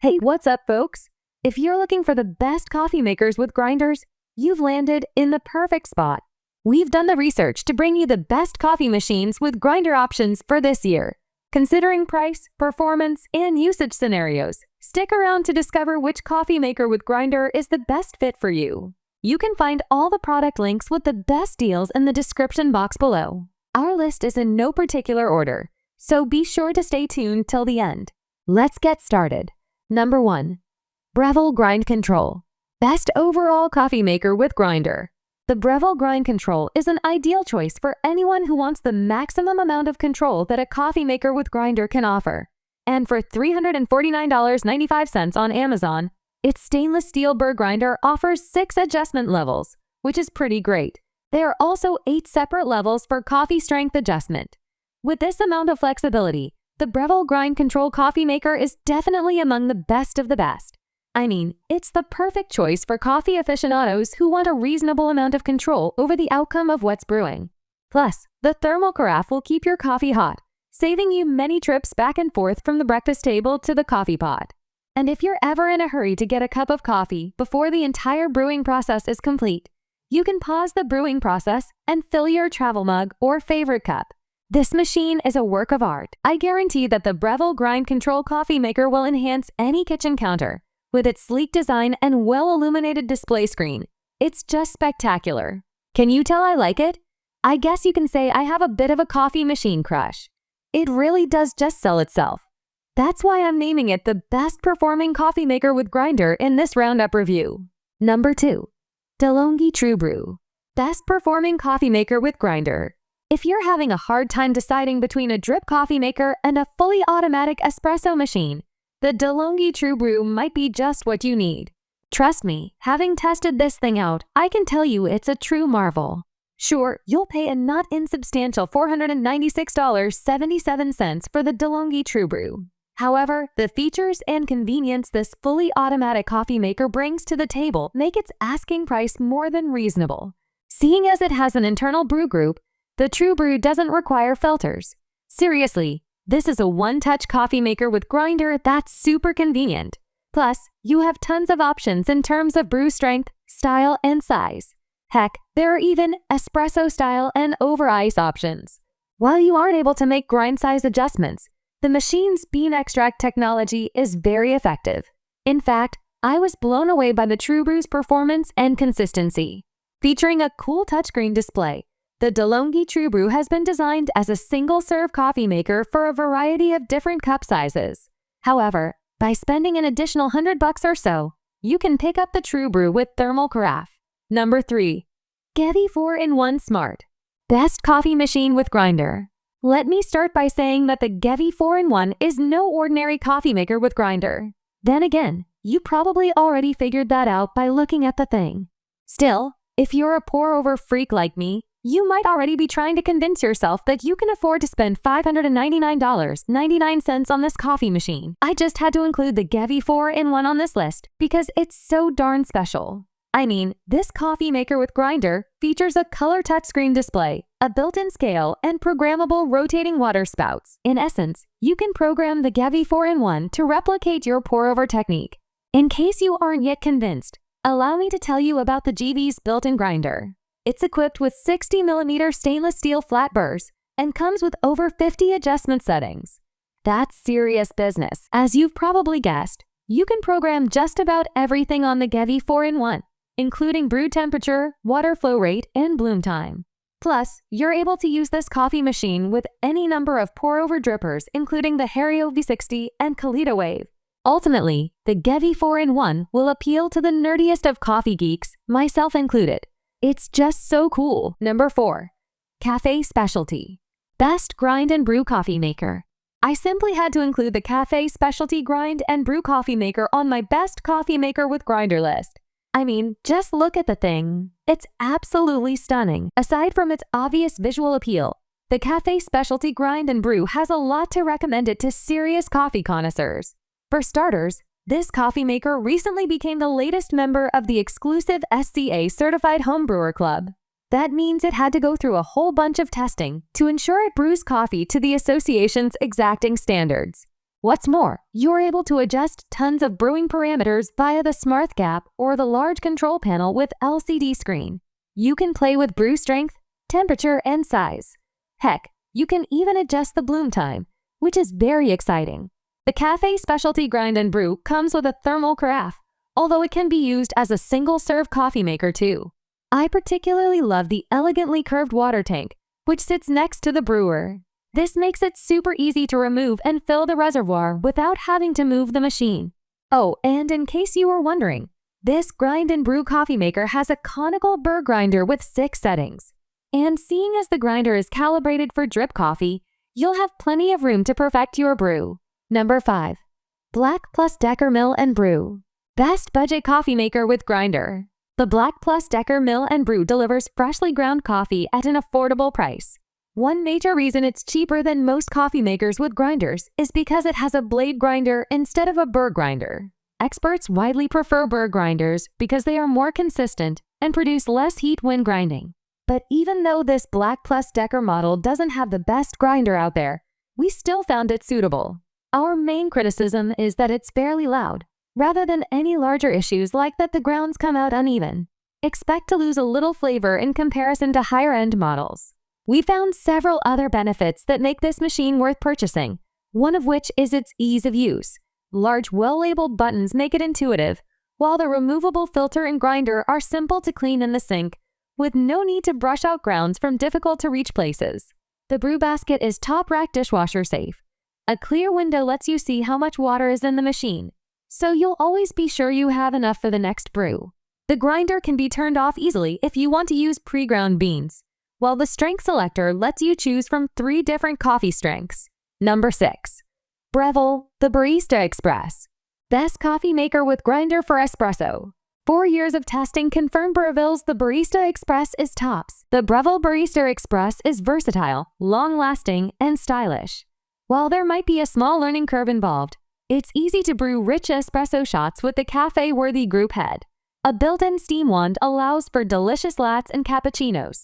Hey, what's up, folks? If you're looking for the best coffee makers with grinders, you've landed in the perfect spot. We've done the research to bring you the best coffee machines with grinder options for this year. Considering price, performance, and usage scenarios, stick around to discover which coffee maker with grinder is the best fit for you. You can find all the product links with the best deals in the description box below. Our list is in no particular order, so be sure to stay tuned till the end. Let's get started. Number 1. Breville Grind Control. Best overall coffee maker with grinder. The Breville Grind Control is an ideal choice for anyone who wants the maximum amount of control that a coffee maker with grinder can offer. And for $349.95 on Amazon, its stainless steel burr grinder offers 6 adjustment levels, which is pretty great. There are also 8 separate levels for coffee strength adjustment. With this amount of flexibility, the Breville Grind Control coffee maker is definitely among the best of the best. I mean, it's the perfect choice for coffee aficionados who want a reasonable amount of control over the outcome of what's brewing. Plus, the thermal carafe will keep your coffee hot, saving you many trips back and forth from the breakfast table to the coffee pot. And if you're ever in a hurry to get a cup of coffee before the entire brewing process is complete, you can pause the brewing process and fill your travel mug or favorite cup. This machine is a work of art. I guarantee that the Breville Grind Control coffee maker will enhance any kitchen counter. With its sleek design and well-illuminated display screen, it's just spectacular. Can you tell I like it? I guess you can say I have a bit of a coffee machine crush. It really does just sell itself. That's why I'm naming it the best performing coffee maker with grinder in this roundup review. Number 2. DeLonghi TrueBrew. Best performing coffee maker with grinder. If you're having a hard time deciding between a drip coffee maker and a fully automatic espresso machine, the DeLonghi TrueBrew might be just what you need. Trust me, having tested this thing out, I can tell you it's a true marvel. Sure, you'll pay a not insubstantial $496.77 for the DeLonghi TrueBrew. However, the features and convenience this fully automatic coffee maker brings to the table make its asking price more than reasonable. Seeing as it has an internal brew group, the TrueBrew doesn't require filters. Seriously, this is a one-touch coffee maker with grinder that's super convenient. Plus, you have tons of options in terms of brew strength, style, and size. Heck, there are even espresso style and over ice options. While you aren't able to make grind size adjustments, the machine's bean extract technology is very effective. In fact, I was blown away by the TrueBrew's performance and consistency. Featuring a cool touchscreen display, the DeLonghi TrueBrew has been designed as a single-serve coffee maker for a variety of different cup sizes. However, by spending an additional $100 or so, you can pick up the TrueBrew with thermal carafe. Number 3. GEVY 4-in-1 Smart. Best coffee machine with grinder. Let me start by saying that the GEVY 4-in-1 is no ordinary coffee maker with grinder. Then again, you probably already figured that out by looking at the thing. Still, if you're a pour-over freak like me, you might already be trying to convince yourself that you can afford to spend $599.99 on this coffee machine. I just had to include the GEVY 4-in-1 on this list because it's so darn special. I mean, this coffee maker with grinder features a color touchscreen display, a built-in scale, and programmable rotating water spouts. In essence, you can program the GEVY 4-in-1 to replicate your pour-over technique. In case you aren't yet convinced, allow me to tell you about the GEVY's built-in grinder. It's equipped with 60mm stainless steel flat burrs and comes with over 50 adjustment settings. That's serious business. As you've probably guessed, you can program just about everything on the GEVY 4-in-1, including brew temperature, water flow rate, and bloom time. Plus, you're able to use this coffee machine with any number of pour-over drippers, including the Hario V60 and Kalita Wave. Ultimately, the GEVY 4-in-1 will appeal to the nerdiest of coffee geeks, myself included. It's just so cool. Number 4. Café Specialty. Best grind and brew coffee maker. I simply had to include the Café Specialty grind and brew coffee maker on my best coffee maker with grinder list. I mean, just look at the thing. It's absolutely stunning. Aside from its obvious visual appeal, the Café Specialty grind and brew has a lot to recommend it to serious coffee connoisseurs. For starters, this coffee maker recently became the latest member of the exclusive SCA Certified Homebrewer Club. That means it had to go through a whole bunch of testing to ensure it brews coffee to the association's exacting standards. What's more, you're able to adjust tons of brewing parameters via the Smart Gap or the large control panel with LCD screen. You can play with brew strength, temperature, and size. Heck, you can even adjust the bloom time, which is very exciting. The Café Specialty Grind and Brew comes with a thermal carafe, although it can be used as a single-serve coffee maker too. I particularly love the elegantly curved water tank, which sits next to the brewer. This makes it super easy to remove and fill the reservoir without having to move the machine. Oh, and in case you were wondering, this grind and brew coffee maker has a conical burr grinder with 6 settings. And seeing as the grinder is calibrated for drip coffee, you'll have plenty of room to perfect your brew. Number 5. Black+Decker Mill and Brew. Best budget coffee maker with grinder. The Black+Decker Mill and Brew delivers freshly ground coffee at an affordable price. One major reason it's cheaper than most coffee makers with grinders is because it has a blade grinder instead of a burr grinder. Experts widely prefer burr grinders because they are more consistent and produce less heat when grinding. But even though this Black+Decker model doesn't have the best grinder out there, we still found it suitable. Our main criticism is that it's fairly loud, rather than any larger issues like that the grounds come out uneven. Expect to lose a little flavor in comparison to higher-end models. We found several other benefits that make this machine worth purchasing, one of which is its ease of use. Large, well-labeled buttons make it intuitive, while the removable filter and grinder are simple to clean in the sink, with no need to brush out grounds from difficult-to-reach places. The brew basket is top-rack dishwasher safe. A clear window lets you see how much water is in the machine, so you'll always be sure you have enough for the next brew. The grinder can be turned off easily if you want to use pre-ground beans, while the strength selector lets you choose from 3 different coffee strengths. Number 6. Breville, the Barista Express. Best coffee maker with grinder for espresso. 4 years of testing confirm Breville's The Barista Express is tops. The Breville Barista Express is versatile, long-lasting, and stylish. While there might be a small learning curve involved, it's easy to brew rich espresso shots with the cafe-worthy group head. A built-in steam wand allows for delicious lattes and cappuccinos.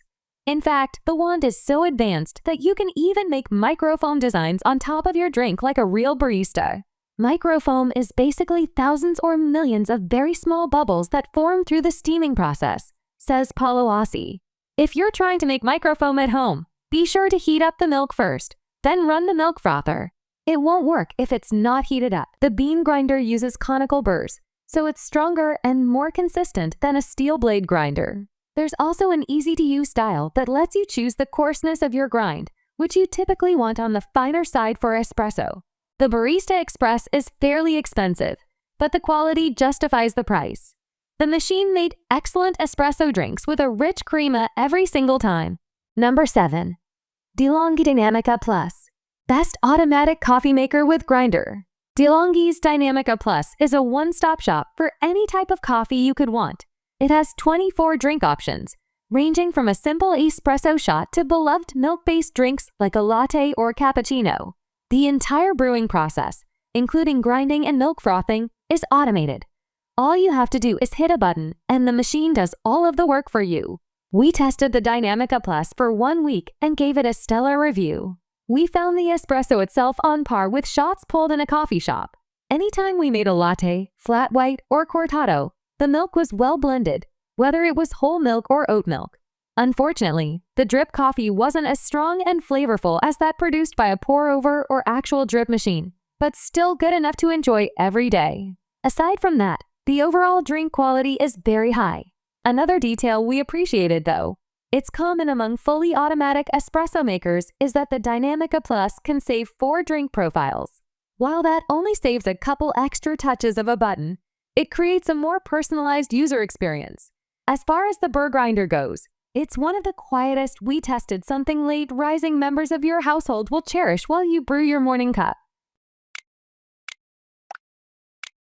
In fact, the wand is so advanced that you can even make microfoam designs on top of your drink like a real barista. Microfoam is basically thousands or millions of very small bubbles that form through the steaming process, says Paulo Ossi. If you're trying to make microfoam at home, be sure to heat up the milk first, then run the milk frother. It won't work if it's not heated up. The bean grinder uses conical burrs, so it's stronger and more consistent than a steel blade grinder. There's also an easy-to-use style that lets you choose the coarseness of your grind, which you typically want on the finer side for espresso. The Barista Express is fairly expensive, but the quality justifies the price. The machine made excellent espresso drinks with a rich crema every single time. Number 7. DeLonghi Dinamica Plus. Best automatic coffee maker with grinder. DeLonghi's Dinamica Plus is a one-stop shop for any type of coffee you could want. It has 24 drink options, ranging from a simple espresso shot to beloved milk-based drinks like a latte or cappuccino. The entire brewing process, including grinding and milk frothing, is automated. All you have to do is hit a button, and the machine does all of the work for you. We tested the Dinamica Plus for 1 week and gave it a stellar review. We found the espresso itself on par with shots pulled in a coffee shop. Anytime we made a latte, flat white, or cortado, the milk was well blended, whether it was whole milk or oat milk. Unfortunately, the drip coffee wasn't as strong and flavorful as that produced by a pour-over or actual drip machine, but still good enough to enjoy every day. Aside from that, the overall drink quality is very high. Another detail we appreciated, though, it's common among fully automatic espresso makers, is that the Dinamica Plus can save 4 drink profiles. While that only saves a couple extra touches of a button, it creates a more personalized user experience. As far as the burr grinder goes, it's one of the quietest we tested, something late rising members of your household will cherish while you brew your morning cup.